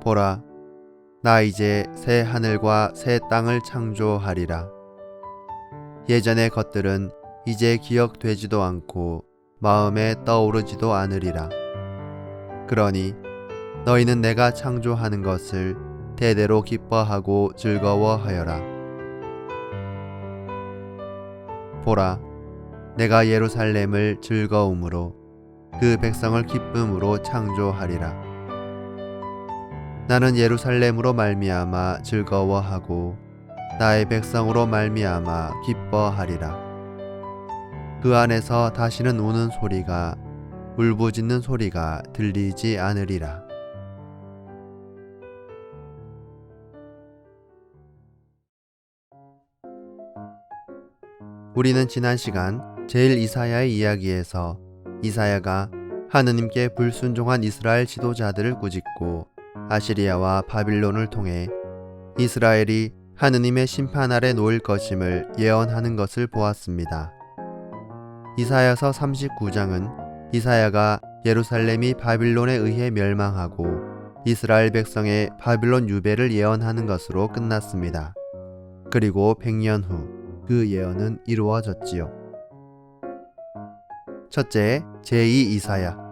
보라, 나 이제 새 하늘과 새 땅을 창조하리라. 예전의 것들은 이제 기억되지도 않고 마음에 떠오르지도 않으리라. 그러니 너희는 내가 창조하는 것을 대대로 기뻐하고 즐거워하여라. 보라, 내가 예루살렘을 즐거움으로 그 백성을 기쁨으로 창조하리라. 나는 예루살렘으로 말미암아 즐거워하고 나의 백성으로 말미암아 기뻐하리라. 그 안에서 다시는 우는 소리가 울부짖는 소리가 들리지 않으리라. 우리는 지난 시간 제1이사야의 이야기에서 이사야가 하느님께 불순종한 이스라엘 지도자들을 꾸짖고 아시리아와 바빌론을 통해 이스라엘이 하느님의 심판 아래 놓일 것임을 예언하는 것을 보았습니다. 이사야서 39장은 이사야가 예루살렘이 바빌론에 의해 멸망하고 이스라엘 백성의 바빌론 유배를 예언하는 것으로 끝났습니다. 그리고 100년 후 그 예언은 이루어졌지요. 첫째, 제2이사야.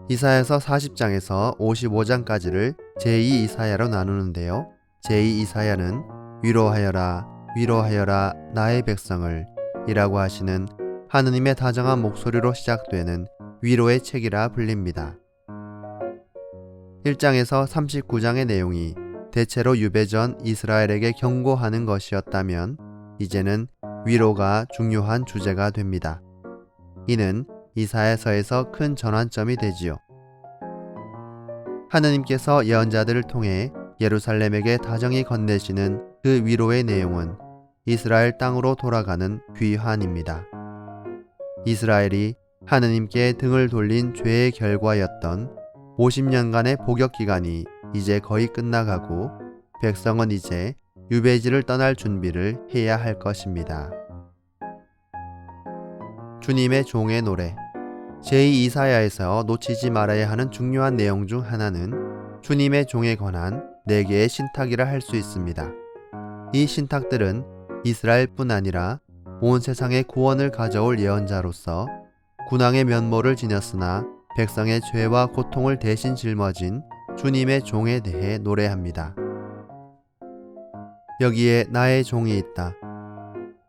이사야서 40장에서 55장까지를 제2이사야로 나누는데요. 제2이사야는 위로하여라, 위로하여라 나의 백성을 이라고 하시는 하느님의 다정한 목소리로 시작되는 위로의 책이라 불립니다. 1장에서 39장의 내용이 대체로 유배 전 이스라엘에게 경고하는 것이었다면 이제는 위로가 중요한 주제가 됩니다. 이는 이사야서에서 큰 전환점이 되지요. 하느님께서 예언자들을 통해 예루살렘에게 다정히 건네시는 그 위로의 내용은 이스라엘 땅으로 돌아가는 귀환입니다. 이스라엘이 하느님께 등을 돌린 죄의 결과였던 50년간의 복역 기간이 이제 거의 끝나가고 백성은 이제 유배지를 떠날 준비를 해야 할 것입니다. 주님의 종의 노래. 제2이사야에서 놓치지 말아야 하는 중요한 내용 중 하나는 주님의 종에 관한 4개의 신탁이라 할 수 있습니다. 이 신탁들은 이스라엘뿐 아니라 온 세상의 구원을 가져올 예언자로서 군왕의 면모를 지녔으나 백성의 죄와 고통을 대신 짊어진 주님의 종에 대해 노래합니다. 여기에 나의 종이 있다.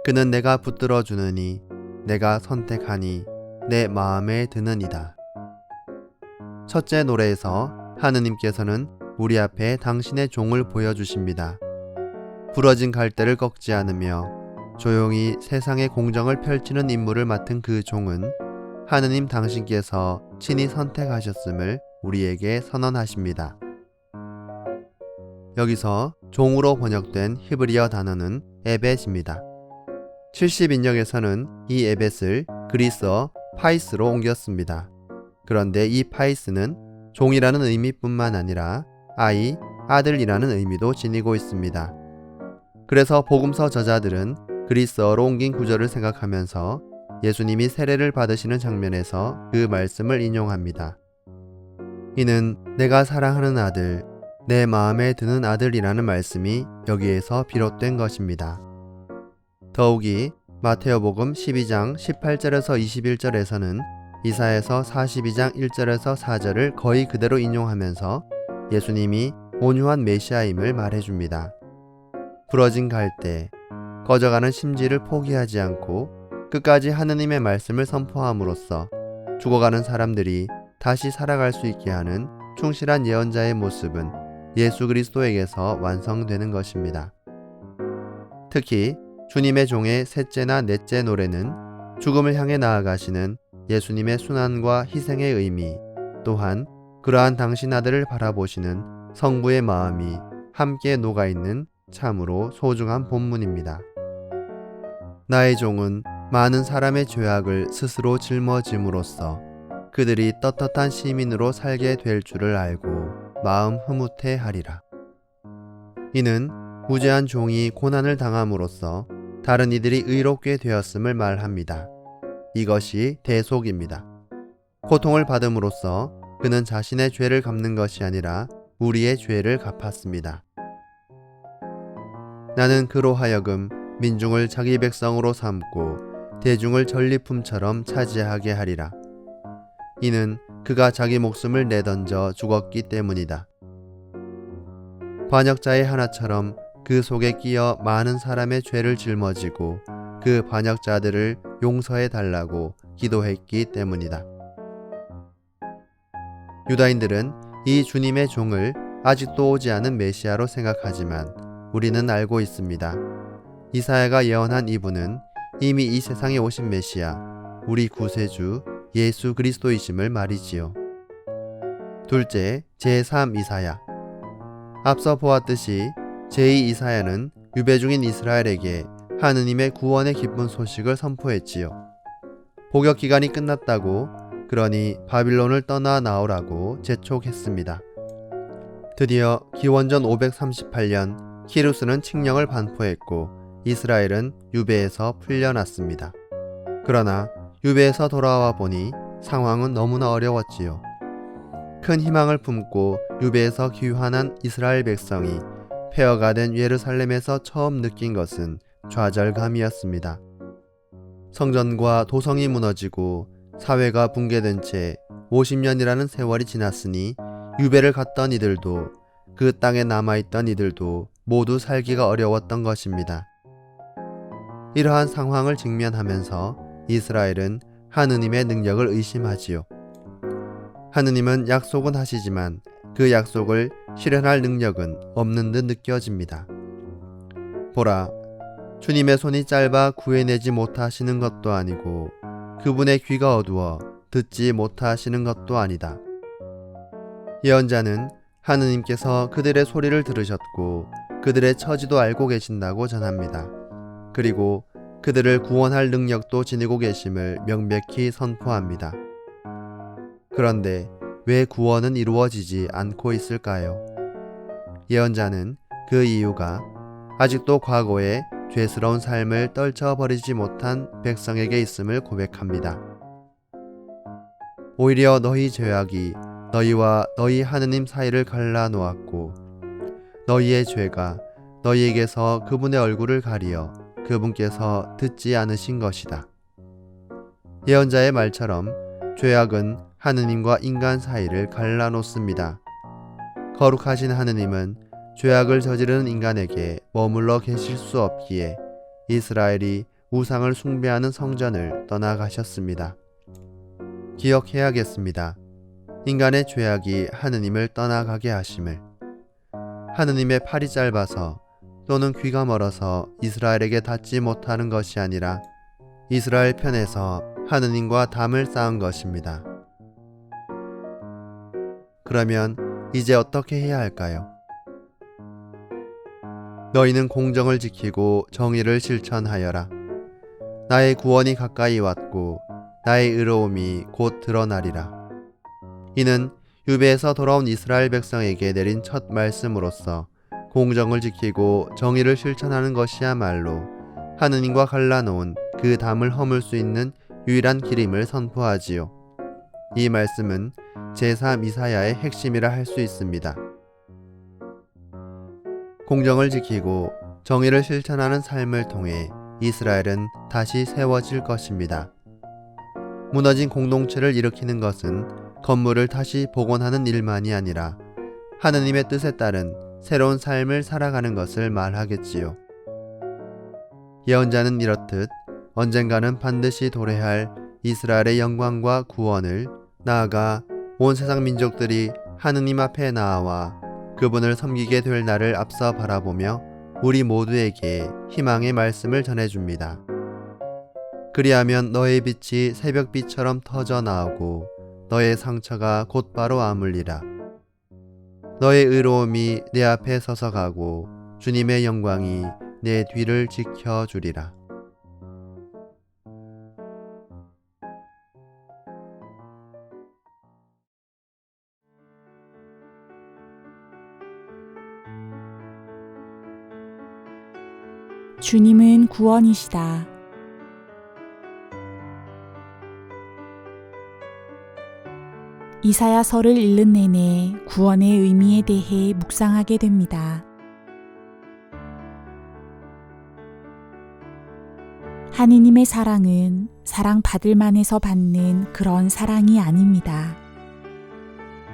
그는 내가 붙들어 주느니 내가 선택하니 내 마음에 드느니다. 첫째 노래에서 하느님께서는 우리 앞에 당신의 종을 보여주십니다. 부러진 갈대를 꺾지 않으며 조용히 세상의 공정을 펼치는 임무를 맡은 그 종은 하느님 당신께서 친히 선택하셨음을 우리에게 선언하십니다. 여기서 종으로 번역된 히브리어 단어는 에벳입니다. 70인역에서는 이 에벳을 그리스어 파이스로 옮겼습니다. 그런데 이 파이스는 종이라는 의미뿐만 아니라 아이, 아들이라는 의미도 지니고 있습니다. 그래서 복음서 저자들은 그리스어로 옮긴 구절을 생각하면서 예수님이 세례를 받으시는 장면에서 그 말씀을 인용합니다. 이는 내가 사랑하는 아들, 내 마음에 드는 아들이라는 말씀이 여기에서 비롯된 것입니다. 더욱이 마태오복음 12장 18절에서 21절에서는 이사야서 42장 1절에서 4절을 거의 그대로 인용하면서 예수님이 온유한 메시아임을 말해줍니다. 부러진 갈대, 꺼져가는 심지를 포기하지 않고 끝까지 하느님의 말씀을 선포함으로써 죽어가는 사람들이 다시 살아갈 수 있게 하는 충실한 예언자의 모습은 예수 그리스도에게서 완성되는 것입니다. 특히 주님의 종의 셋째나 넷째 노래는 죽음을 향해 나아가시는 예수님의 순환과 희생의 의미, 또한 그러한 당신 아들을 바라보시는 성부의 마음이 함께 녹아있는 참으로 소중한 본문입니다. 나의 종은 많은 사람의 죄악을 스스로 짊어짐으로써 그들이 떳떳한 시민으로 살게 될 줄을 알고 마음 흐뭇해하리라. 이는 무죄한 종이 고난을 당함으로써 다른 이들이 의롭게 되었음을 말합니다. 이것이 대속입니다. 고통을 받음으로써 그는 자신의 죄를 갚는 것이 아니라 우리의 죄를 갚았습니다. 나는 그로 하여금 민중을 자기 백성으로 삼고 대중을 전리품처럼 차지하게 하리라. 이는 그가 자기 목숨을 내던져 죽었기 때문이다. 반역자의 하나처럼 그 속에 끼어 많은 사람의 죄를 짊어지고 그 반역자들을 용서해 달라고 기도했기 때문이다. 유다인들은 이 주님의 종을 아직도 오지 않은 메시아로 생각하지만 우리는 알고 있습니다. 이사야가 예언한 이분은 이미 이 세상에 오신 메시아, 우리 구세주 예수 그리스도이심을 말이지요. 둘째, 제3 이사야. 앞서 보았듯이 제2 이사야는 유배 중인 이스라엘에게 하느님의 구원의 기쁜 소식을 선포했지요. 복역 기간이 끝났다고, 그러니 바빌론을 떠나 나오라고 재촉했습니다. 드디어 기원전 538년 키루스는 칙령을 반포했고 이스라엘은 유배에서 풀려났습니다. 그러나 유배에서 돌아와 보니 상황은 너무나 어려웠지요. 큰 희망을 품고 유배에서 귀환한 이스라엘 백성이 폐허가 된 예루살렘에서 처음 느낀 것은 좌절감이었습니다. 성전과 도성이 무너지고 사회가 붕괴된 채 50년이라는 세월이 지났으니 유배를 갔던 이들도 그 땅에 남아있던 이들도 모두 살기가 어려웠던 것입니다. 이러한 상황을 직면하면서 이스라엘은 하느님의 능력을 의심하지요. 하느님은 약속은 하시지만 그 약속을 실현할 능력은 없는 듯 느껴집니다. 보라, 주님의 손이 짧아 구해내지 못하시는 것도 아니고 그분의 귀가 어두워 듣지 못하시는 것도 아니다. 예언자는 하느님께서 그들의 소리를 들으셨고 그들의 처지도 알고 계신다고 전합니다. 그리고 그들을 구원할 능력도 지니고 계심을 명백히 선포합니다. 그런데 왜 구원은 이루어지지 않고 있을까요? 예언자는 그 이유가 아직도 과거의 죄스러운 삶을 떨쳐버리지 못한 백성에게 있음을 고백합니다. 오히려 너희 죄악이 너희와 너희 하느님 사이를 갈라놓았고 너희의 죄가 너희에게서 그분의 얼굴을 가리어 그분께서 듣지 않으신 것이다. 예언자의 말처럼 죄악은 하느님과 인간 사이를 갈라놓습니다. 거룩하신 하느님은 죄악을 저지르는 인간에게 머물러 계실 수 없기에 이스라엘이 우상을 숭배하는 성전을 떠나가셨습니다. 기억해야겠습니다. 인간의 죄악이 하느님을 떠나가게 하심을. 하느님의 팔이 짧아서 또는 귀가 멀어서 이스라엘에게 닿지 못하는 것이 아니라 이스라엘 편에서 하느님과 담을 쌓은 것입니다. 그러면 이제 어떻게 해야 할까요? 너희는 공정을 지키고 정의를 실천하여라. 나의 구원이 가까이 왔고 나의 의로움이 곧 드러나리라. 이는 유배에서 돌아온 이스라엘 백성에게 내린 첫 말씀으로서 공정을 지키고 정의를 실천하는 것이야말로 하느님과 갈라놓은 그 담을 허물 수 있는 유일한 길임을 선포하지요. 이 말씀은 제3 이사야의 핵심이라 할 수 있습니다. 공정을 지키고 정의를 실천하는 삶을 통해 이스라엘은 다시 세워질 것입니다. 무너진 공동체를 일으키는 것은 건물을 다시 복원하는 일만이 아니라 하느님의 뜻에 따른 새로운 삶을 살아가는 것을 말하겠지요. 예언자는 이렇듯 언젠가는 반드시 도래할 이스라엘의 영광과 구원을, 나아가 온 세상 민족들이 하느님 앞에 나아와 그분을 섬기게 될 날을 앞서 바라보며 우리 모두에게 희망의 말씀을 전해줍니다. 그리하면 너의 빛이 새벽빛처럼 터져 나오고 너의 상처가 곧바로 아물리라. 너의 의로움이 내 앞에 서서 가고 주님의 영광이 내 뒤를 지켜주리라. 주님은 구원이시다. 이사야서를 읽는 내내 구원의 의미에 대해 묵상하게 됩니다. 하느님의 사랑은 사랑받을 만해서 받는 그런 사랑이 아닙니다.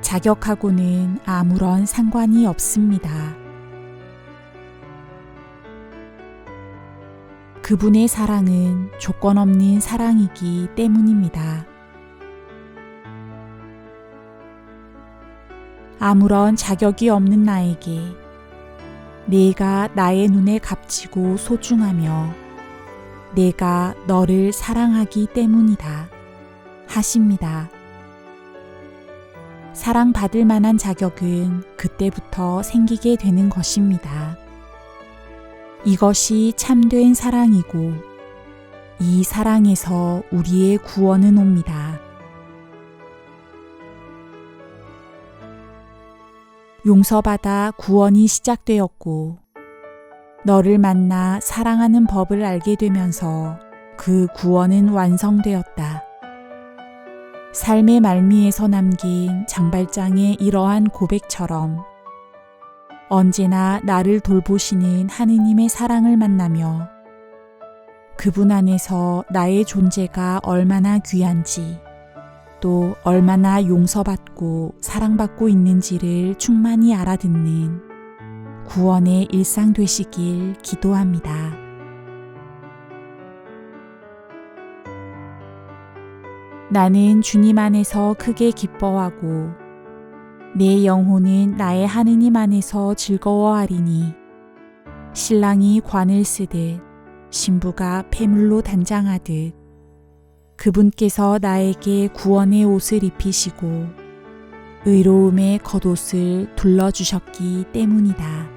자격하고는 아무런 상관이 없습니다. 그분의 사랑은 조건 없는 사랑이기 때문입니다. 아무런 자격이 없는 나에게 내가 나의 눈에 값지고 소중하며 내가 너를 사랑하기 때문이다 하십니다. 사랑받을 만한 자격은 그때부터 생기게 되는 것입니다. 이것이 참된 사랑이고 이 사랑에서 우리의 구원은 옵니다. 용서받아 구원이 시작되었고 너를 만나 사랑하는 법을 알게 되면서 그 구원은 완성되었다. 삶의 말미에서 남긴 장발장의 이러한 고백처럼 언제나 나를 돌보시는 하느님의 사랑을 만나며 그분 안에서 나의 존재가 얼마나 귀한지 또 얼마나 용서받고 사랑받고 있는지를 충만히 알아듣는 구원의 일상 되시길 기도합니다. 나는 주님 안에서 크게 기뻐하고 내 영혼은 나의 하느님 안에서 즐거워하리니 신랑이 관을 쓰듯 신부가 폐물로 단장하듯 그분께서 나에게 구원의 옷을 입히시고 의로움의 겉옷을 둘러주셨기 때문이다.